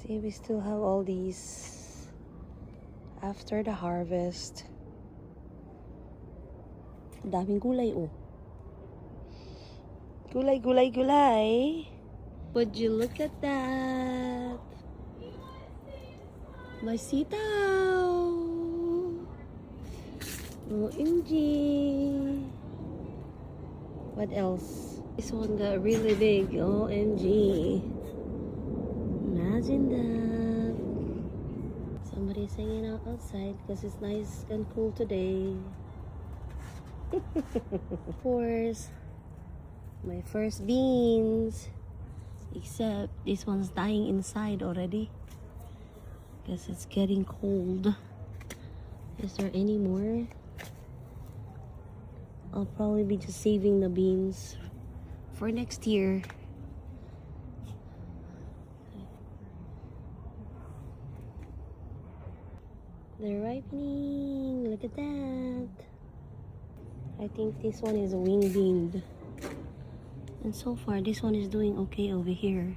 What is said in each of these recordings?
See, we still have all these after the harvest. Daming gulay, oh. Gulay, gulay, gulay. Would you look at that? My sitaw. OMG. What else? This one got really big. OMG. Imagine that. Somebody's hanging out outside because it's nice and cool today. Of course, my first beans. Except this one's dying inside already. Guess it's getting cold. Is there any more? I'll probably be just saving the beans for next year. They're ripening. Look at that. I think this one is wing beamed. And so far, this one is doing okay over here.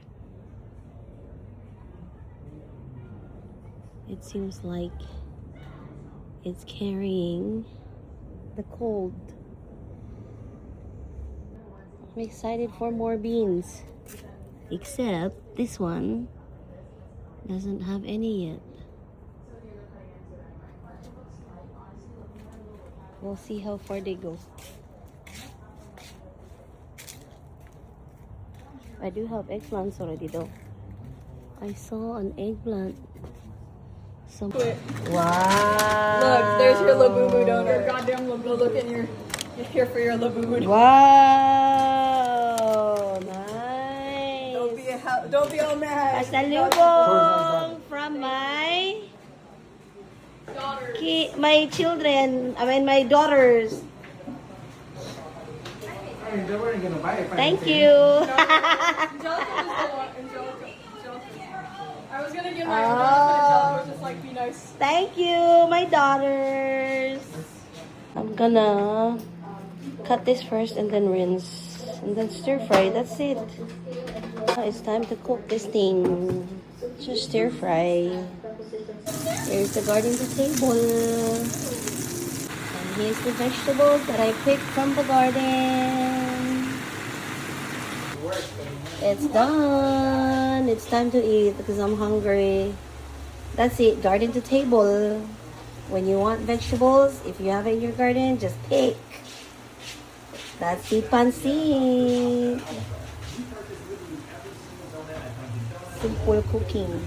It seems like it's carrying the cold. I'm excited for more beans. Except this one doesn't have any yet. We'll see how far they go. I do have eggplants already though. I saw an eggplant. Wow. Look, there's your Labubu donor. Your goddamn Labubu. Look in your, you're here for your Labubu. Wow. Nice. Don't be all mad. Pasalubong from my my children. I mean my daughters. They weren't gonna buy it. Thank you. I was gonna give my Angelica, but Angelica was just like, be nice. Thank you, my daughters. I'm gonna cut this first and then rinse and then stir fry. That's it. It's time to cook this thing. Just stir fry. Here's the garden to table. And here's the vegetables that I picked from the garden. It's done. It's time to eat because I'm hungry. That's it. Garden to table. When you want vegetables, if you have it in your garden, just pick. That's the pancit. Simple cooking.